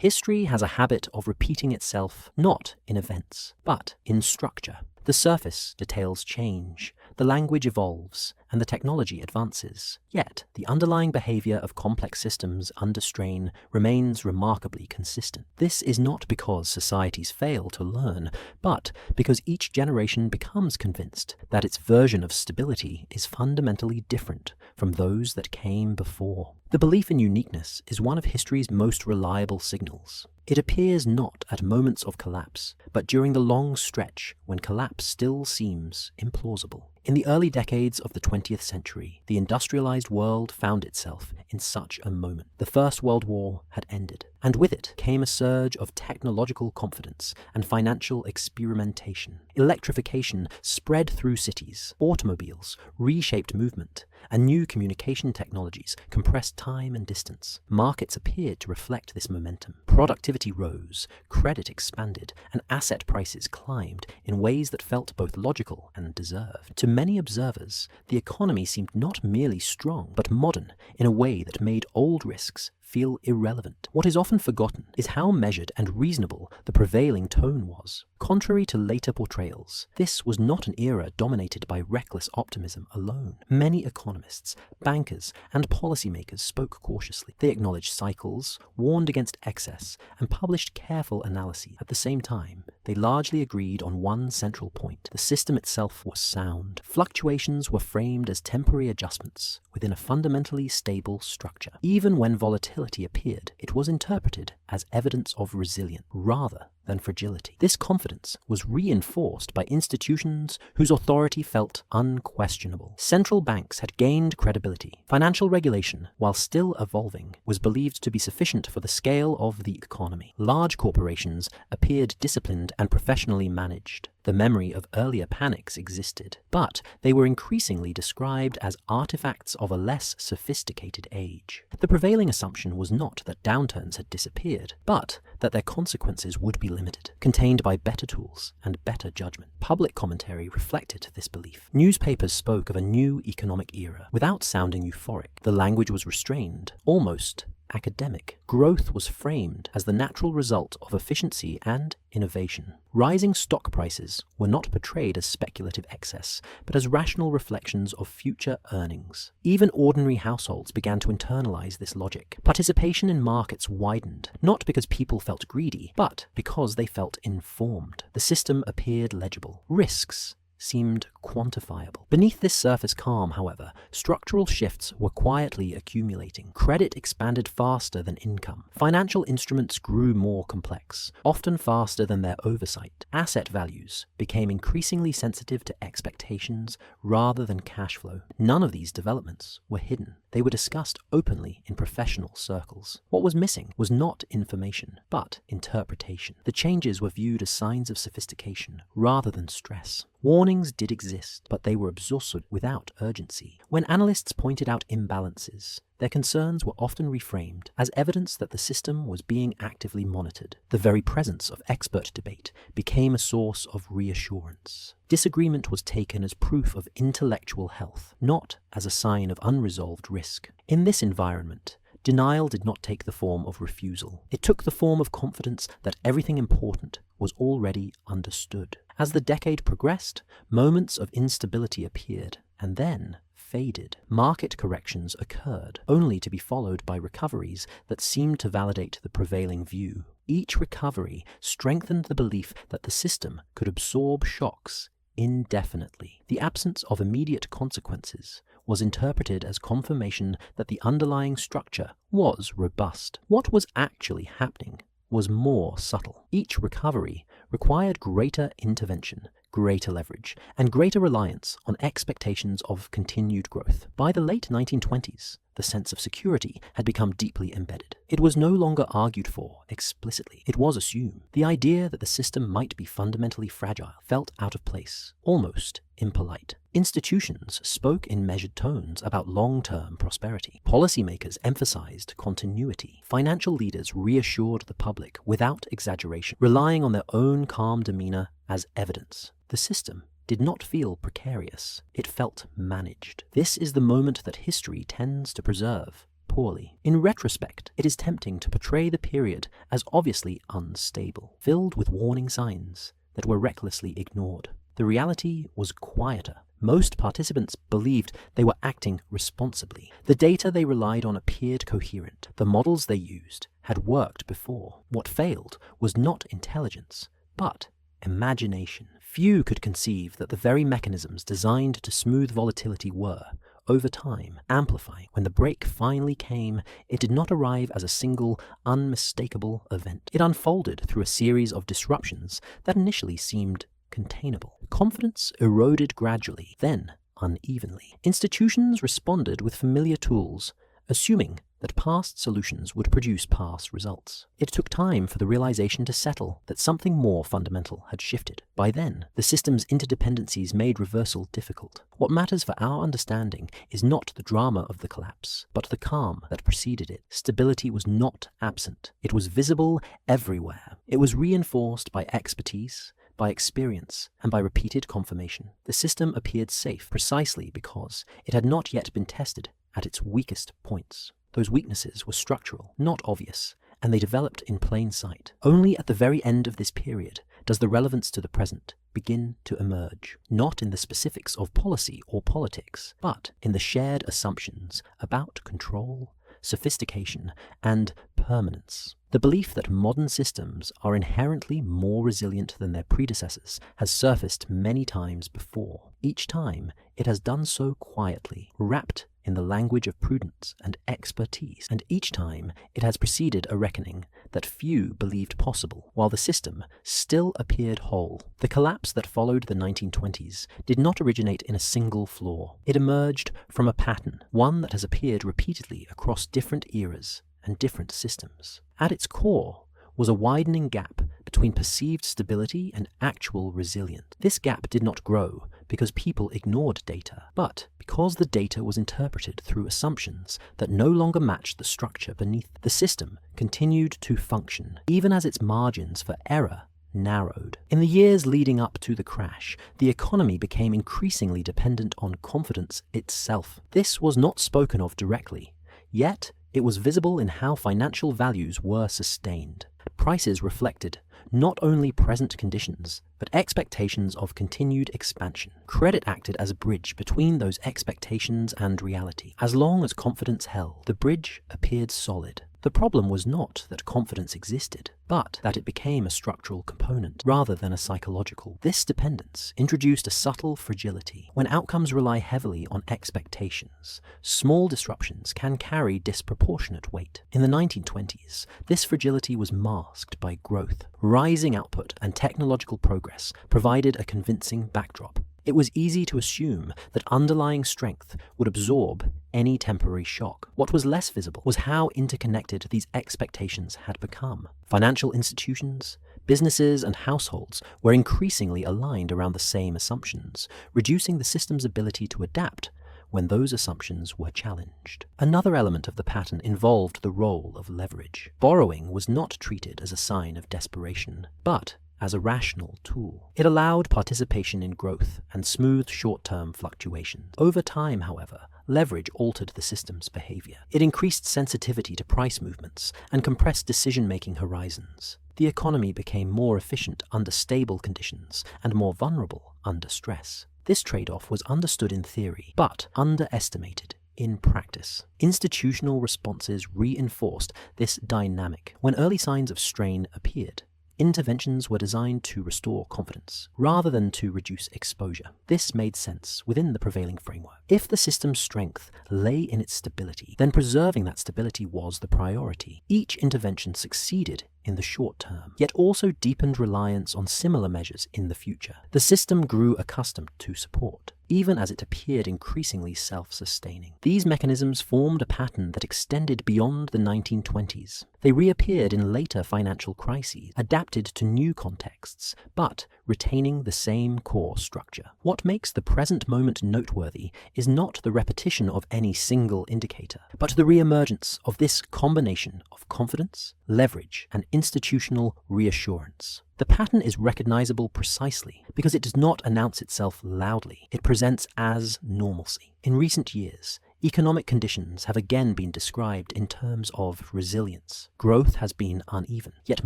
History has a habit of repeating itself not in events, but in structure. The surface details change, the language evolves, and the technology advances. Yet, the underlying behavior of complex systems under strain remains remarkably consistent. This is not because societies fail to learn, but because each generation becomes convinced that its version of stability is fundamentally different from those that came before. The belief in uniqueness is one of history's most reliable signals. It appears not at moments of collapse, but during the long stretch when collapse still seems implausible. In the early decades of the 20th century, the industrialized world found itself in such a moment. The First World War had ended, and with it came a surge of technological confidence and financial experimentation. Electrification spread through cities, automobiles reshaped movement, and new communication technologies compressed time and distance. Markets appeared to reflect this momentum. Productivity rose, credit expanded, and asset prices climbed in ways that felt both logical and deserved. To many observers, the economy seemed not merely strong, but modern in a way that made old risks feel irrelevant. What is often forgotten is how measured and reasonable the prevailing tone was. Contrary to later portrayals, this was not an era dominated by reckless optimism alone. Many economists, bankers, and policymakers spoke cautiously. They acknowledged cycles, warned against excess, and published careful analyses. At the same time, they largely agreed on one central point: the system itself was sound. Fluctuations were framed as temporary adjustments within a fundamentally stable structure. Even when volatility appeared, it was interpreted as evidence of resilience rather than fragility. This confidence was reinforced by institutions whose authority felt unquestionable. Central banks had gained credibility. Financial regulation, while still evolving, was believed to be sufficient for the scale of the economy. Large corporations appeared disciplined and professionally managed. The memory of earlier panics existed, but they were increasingly described as artifacts of a less sophisticated age. The prevailing assumption was not that downturns had disappeared, but that their consequences would be limited, contained by better tools and better judgment. Public commentary reflected this belief. Newspapers spoke of a new economic era without sounding euphoric. The language was restrained, almost academic. Growth was framed as the natural result of efficiency and innovation. Rising stock prices were not portrayed as speculative excess, but as rational reflections of future earnings. Even ordinary households began to internalize this logic. Participation in markets widened, not because people felt greedy, but because they felt informed. The system appeared legible. Risks seemed quantifiable. Beneath this surface calm, however, structural shifts were quietly accumulating. Credit expanded faster than income. Financial instruments grew more complex, often faster than their oversight. Asset values became increasingly sensitive to expectations rather than cash flow. None of these developments were hidden. They were discussed openly in professional circles. What was missing was not information, but interpretation. The changes were viewed as signs of sophistication rather than stress. Warnings did exist, but they were absorbed without urgency. When analysts pointed out imbalances, their concerns were often reframed as evidence that the system was being actively monitored. The very presence of expert debate became a source of reassurance. Disagreement was taken as proof of intellectual health, not as a sign of unresolved risk. In this environment, denial did not take the form of refusal. It took the form of confidence that everything important was already understood. As the decade progressed, moments of instability appeared, and then faded. Market corrections occurred, only to be followed by recoveries that seemed to validate the prevailing view. Each recovery strengthened the belief that the system could absorb shocks indefinitely. The absence of immediate consequences was interpreted as confirmation that the underlying structure was robust. What was actually happening was more subtle. Each recovery required greater intervention, greater leverage, and greater reliance on expectations of continued growth. By the late 1920s, the sense of security had become deeply embedded. It was no longer argued for explicitly. It was assumed. The idea that the system might be fundamentally fragile felt out of place, almost impolite. Institutions spoke in measured tones about long-term prosperity. Policymakers emphasized continuity. Financial leaders reassured the public without exaggeration, relying on their own calm demeanor as evidence. The system did not feel precarious. It felt managed. This is the moment that history tends to preserve poorly. In retrospect, it is tempting to portray the period as obviously unstable, filled with warning signs that were recklessly ignored. The reality was quieter. Most participants believed they were acting responsibly. The data they relied on appeared coherent. The models they used had worked before. What failed was not intelligence, but imagination. Few could conceive that the very mechanisms designed to smooth volatility were, over time, amplifying. When the break finally came, it did not arrive as a single, unmistakable event. It unfolded through a series of disruptions that initially seemed containable. Confidence eroded gradually, then unevenly. Institutions responded with familiar tools, assuming that past solutions would produce past results. It took time for the realization to settle that something more fundamental had shifted. By then, the system's interdependencies made reversal difficult. What matters for our understanding is not the drama of the collapse, but the calm that preceded it. Stability was not absent. It was visible everywhere. It was reinforced by expertise, by experience, and by repeated confirmation. The system appeared safe precisely because it had not yet been tested at its weakest points. Those weaknesses were structural, not obvious, and they developed in plain sight. Only at the very end of this period does the relevance to the present begin to emerge, not in the specifics of policy or politics, but in the shared assumptions about control, sophistication, and permanence. The belief that modern systems are inherently more resilient than their predecessors has surfaced many times before. Each time, it has done so quietly, wrapped in the language of prudence and expertise, and each time it has preceded a reckoning that few believed possible, while the system still appeared whole. The collapse that followed the 1920s did not originate in a single flaw. It emerged from a pattern, one that has appeared repeatedly across different eras and different systems. At its core was a widening gap between perceived stability and actual resilience. This gap did not grow because people ignored data, but because the data was interpreted through assumptions that no longer matched the structure beneath. The system continued to function, even as its margins for error narrowed. In the years leading up to the crash, the economy became increasingly dependent on confidence itself. This was not spoken of directly, yet it was visible in how financial values were sustained. Prices reflected not only present conditions, but expectations of continued expansion. Credit acted as a bridge between those expectations and reality. As long as confidence held, the bridge appeared solid. The problem was not that confidence existed, but that it became a structural component rather than a psychological. This dependence introduced a subtle fragility. When outcomes rely heavily on expectations, small disruptions can carry disproportionate weight. In the 1920s, this fragility was masked by growth. Rising output and technological progress provided a convincing backdrop. It was easy to assume that underlying strength would absorb any temporary shock. What was less visible was how interconnected these expectations had become. Financial institutions, businesses, and households were increasingly aligned around the same assumptions, reducing the system's ability to adapt when those assumptions were challenged. Another element of the pattern involved the role of leverage. Borrowing was not treated as a sign of desperation, but as a rational tool. It allowed participation in growth and smoothed short-term fluctuations. Over time, however, leverage altered the system's behavior. It increased sensitivity to price movements and compressed decision-making horizons. The economy became more efficient under stable conditions and more vulnerable under stress. This trade-off was understood in theory, but underestimated in practice. Institutional responses reinforced this dynamic. When early signs of strain appeared, interventions were designed to restore confidence, rather than to reduce exposure. This made sense within the prevailing framework. If the system's strength lay in its stability, then preserving that stability was the priority. Each intervention succeeded in the short term, yet also deepened reliance on similar measures in the future. The system grew accustomed to support, even as it appeared increasingly self-sustaining. These mechanisms formed a pattern that extended beyond the 1920s. They reappeared in later financial crises, adapted to new contexts, but retaining the same core structure. What makes the present moment noteworthy is not the repetition of any single indicator, but the re-emergence of this combination of confidence, leverage, and institutional reassurance. The pattern is recognizable precisely because it does not announce itself loudly. It presents as normalcy. In recent years, Economic conditions have again been described in terms of resilience. Growth has been uneven, yet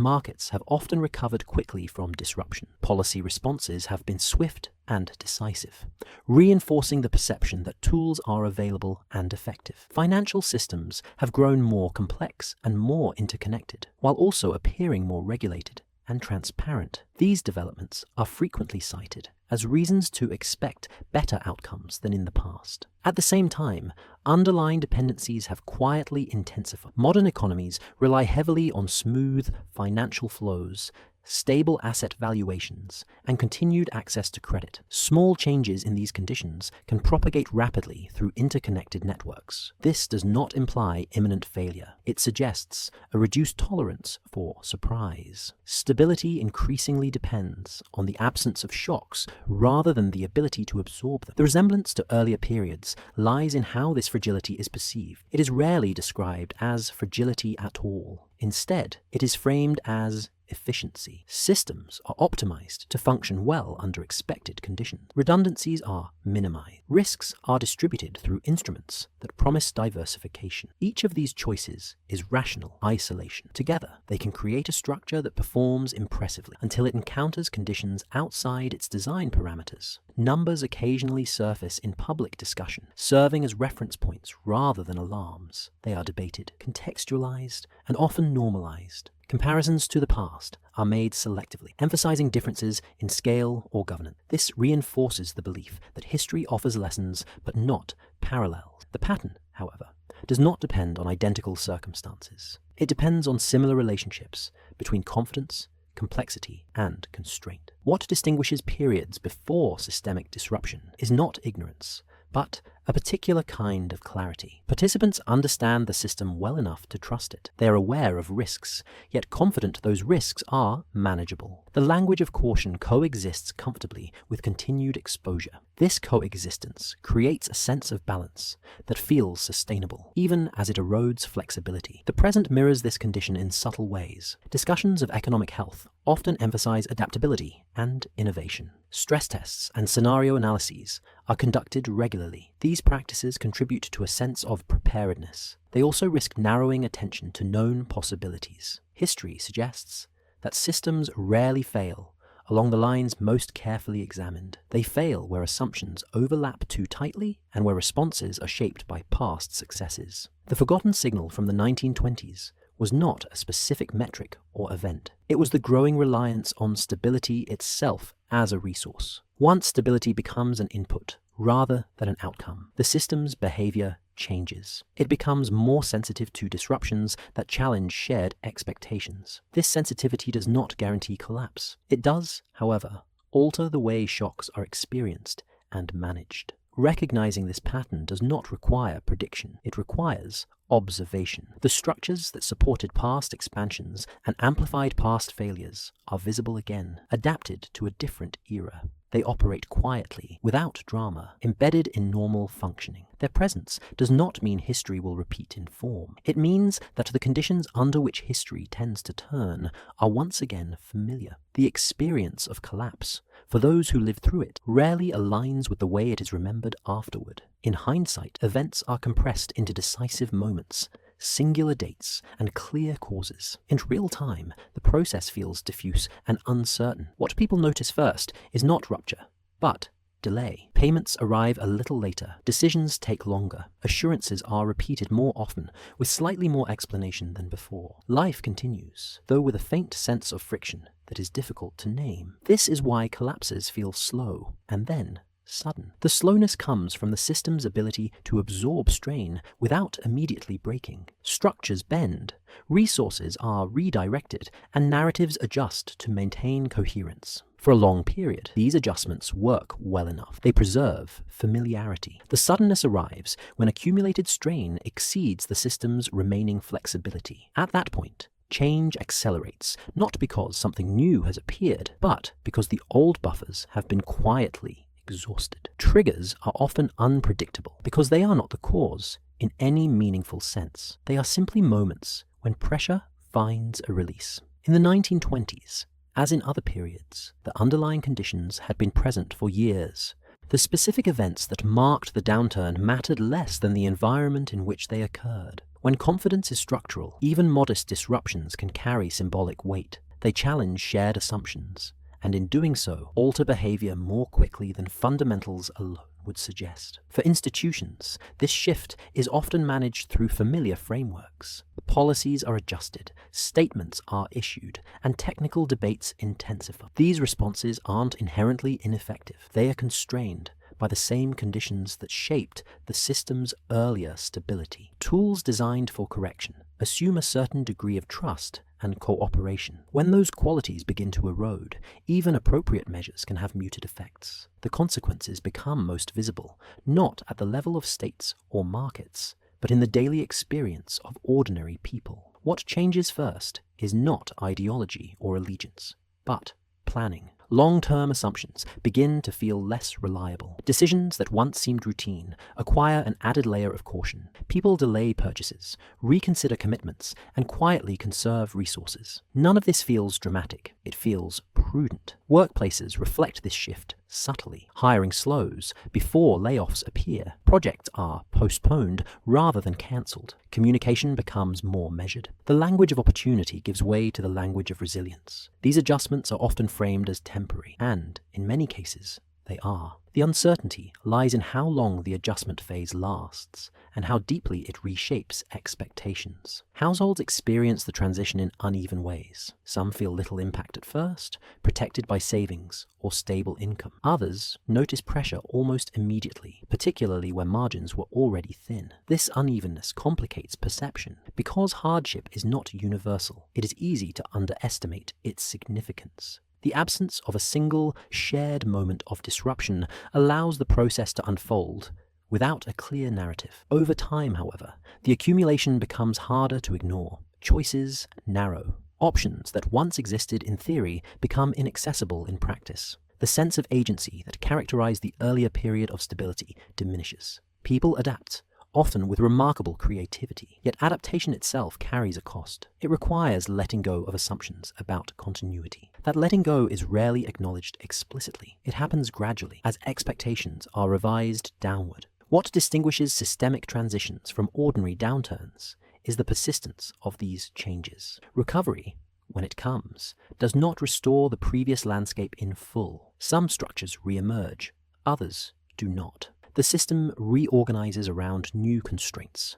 markets have often recovered quickly from disruption. Policy responses have been swift and decisive, reinforcing the perception that tools are available and effective. Financial systems have grown more complex and more interconnected, while also appearing more regulated and transparent. These developments are frequently cited as reasons to expect better outcomes than in the past. At the same time, underlying dependencies have quietly intensified. Modern economies rely heavily on smooth financial flows, stable asset valuations, and continued access to credit. Small changes in these conditions can propagate rapidly through interconnected networks. This does not imply imminent failure. It suggests a reduced tolerance for surprise. Stability increasingly depends on the absence of shocks rather than the ability to absorb them. The resemblance to earlier periods lies in how this fragility is perceived. It is rarely described as fragility at all. Instead, it is framed as efficiency. Systems are optimized to function well under expected conditions. Redundancies are minimized. Risks are distributed through instruments that promise diversification. Each of these choices is rational isolation. Together, they can create a structure that performs impressively until it encounters conditions outside its design parameters. Numbers occasionally surface in public discussion, serving as reference points rather than alarms. They are debated, contextualized, and often normalized. Comparisons to the past are made selectively, emphasizing differences in scale or governance. This reinforces the belief that history offers lessons but not parallels. The pattern, however, does not depend on identical circumstances. It depends on similar relationships between confidence, complexity, and constraint. What distinguishes periods before systemic disruption is not ignorance, but a particular kind of clarity. Participants understand the system well enough to trust it. They are aware of risks, yet confident those risks are manageable. The language of caution coexists comfortably with continued exposure. This coexistence creates a sense of balance that feels sustainable, even as it erodes flexibility. The present mirrors this condition in subtle ways. Discussions of economic health often emphasize adaptability and innovation. Stress tests and scenario analyses are conducted regularly. These practices contribute to a sense of preparedness. They also risk narrowing attention to known possibilities. History suggests that systems rarely fail along the lines most carefully examined. They fail where assumptions overlap too tightly and where responses are shaped by past successes. The forgotten signal from the 1920s was not a specific metric or event. It was the growing reliance on stability itself as a resource. Once stability becomes an input rather than an outcome, the system's behavior changes. It becomes more sensitive to disruptions that challenge shared expectations. This sensitivity does not guarantee collapse. It does, however, alter the way shocks are experienced and managed. Recognizing this pattern does not require prediction. It requires observation. The structures that supported past expansions and amplified past failures are visible again, adapted to a different era. They operate quietly, without drama, embedded in normal functioning. Their presence does not mean history will repeat in form. It means that the conditions under which history tends to turn are once again familiar. The experience of collapse, for those who live through it, rarely aligns with the way it is remembered afterward. In hindsight, events are compressed into decisive moments, singular dates, and clear causes. In real time, the process feels diffuse and uncertain. What people notice first is not rupture, but delay. Payments arrive a little later. Decisions take longer. Assurances are repeated more often, with slightly more explanation than before. Life continues, though with a faint sense of friction that is difficult to name. This is why collapses feel slow, and then sudden. The slowness comes from the system's ability to absorb strain without immediately breaking. Structures bend, resources are redirected, and narratives adjust to maintain coherence. For a long period, these adjustments work well enough. They preserve familiarity. The suddenness arrives when accumulated strain exceeds the system's remaining flexibility. At that point, change accelerates, not because something new has appeared, but because the old buffers have been quietly exhausted. Triggers are often unpredictable because they are not the cause in any meaningful sense. They are simply moments when pressure finds a release. In the 1920s, as in other periods, the underlying conditions had been present for years, The specific events that marked the downturn mattered less than the environment in which they occurred. When confidence is structural, even modest disruptions can carry symbolic weight. They challenge shared assumptions, and in doing so, alter behavior more quickly than fundamentals alone would suggest. For institutions, this shift is often managed through familiar frameworks. Policies are adjusted, statements are issued, and technical debates intensify. These responses aren't inherently ineffective. They are constrained by the same conditions that shaped the system's earlier stability. Tools designed for correction assume a certain degree of trust and cooperation. When those qualities begin to erode, even appropriate measures can have muted effects. The consequences become most visible, not at the level of states or markets, but in the daily experience of ordinary people. What changes first is not ideology or allegiance, but planning. Long-term assumptions begin to feel less reliable. Decisions that once seemed routine acquire an added layer of caution. People delay purchases, reconsider commitments, and quietly conserve resources. None of this feels dramatic. It feels prudent. Workplaces reflect this shift subtly. Hiring slows before layoffs appear. Projects are postponed rather than cancelled. Communication becomes more measured. The language of opportunity gives way to the language of resilience. These adjustments are often framed as temporary, and, in many cases, they are. The uncertainty lies in how long the adjustment phase lasts, and how deeply it reshapes expectations. Households experience the transition in uneven ways. Some feel little impact at first, protected by savings or stable income. Others notice pressure almost immediately, particularly where margins were already thin. This unevenness complicates perception. Because hardship is not universal, it is easy to underestimate its significance. The absence of a single, shared moment of disruption allows the process to unfold without a clear narrative. Over time, however, the accumulation becomes harder to ignore. Choices narrow. Options that once existed in theory become inaccessible in practice. The sense of agency that characterized the earlier period of stability diminishes. People adapt, often with remarkable creativity. Yet adaptation itself carries a cost. It requires letting go of assumptions about continuity. That letting go is rarely acknowledged explicitly. It happens gradually, as expectations are revised downward. What distinguishes systemic transitions from ordinary downturns is the persistence of these changes. Recovery, when it comes, does not restore the previous landscape in full. Some structures re-emerge, others do not. The system reorganizes around new constraints.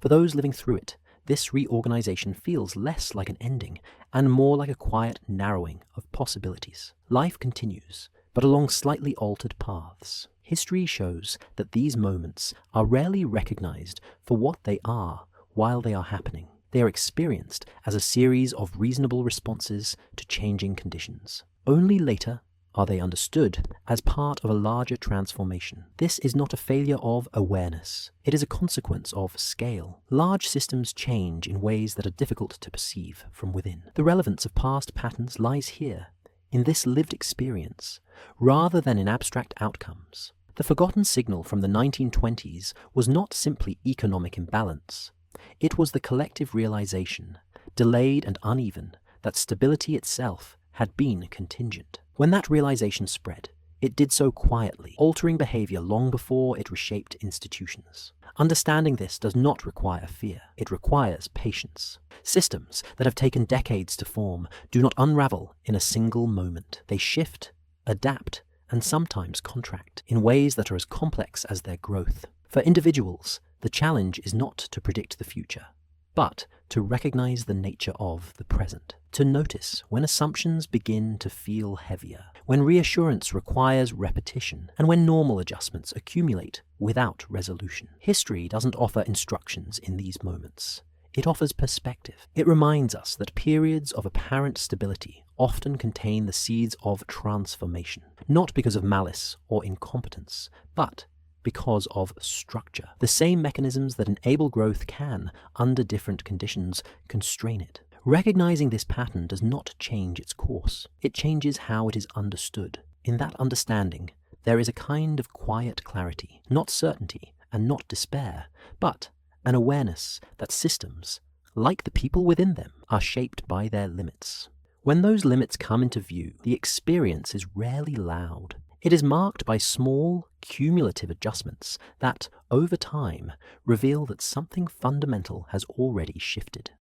For those living through it, this reorganization feels less like an ending and more like a quiet narrowing of possibilities. Life continues, but along slightly altered paths. History shows that these moments are rarely recognized for what they are while they are happening. They are experienced as a series of reasonable responses to changing conditions. Only later are they understood as part of a larger transformation. This is not a failure of awareness. It is a consequence of scale. Large systems change in ways that are difficult to perceive from within. The relevance of past patterns lies here, in this lived experience, rather than in abstract outcomes. The forgotten signal from the 1920s was not simply economic imbalance. It was the collective realization, delayed and uneven, that stability itself had been contingent. When that realization spread, it did so quietly, altering behavior long before it reshaped institutions. Understanding this does not require fear. It requires patience. Systems that have taken decades to form do not unravel in a single moment. They shift, adapt, and sometimes contract in ways that are as complex as their growth. For individuals, the challenge is not to predict the future, but to recognize the nature of the present. To notice when assumptions begin to feel heavier, when reassurance requires repetition, and when normal adjustments accumulate without resolution. History doesn't offer instructions in these moments. It offers perspective. It reminds us that periods of apparent stability often contain the seeds of transformation, not because of malice or incompetence, but because of structure. The same mechanisms that enable growth can, under different conditions, constrain it. Recognizing this pattern does not change its course. It changes how it is understood. In that understanding, there is a kind of quiet clarity, not certainty and not despair, but an awareness that systems, like the people within them, are shaped by their limits. When those limits come into view, the experience is rarely loud. It is marked by small, cumulative adjustments that, over time, reveal that something fundamental has already shifted.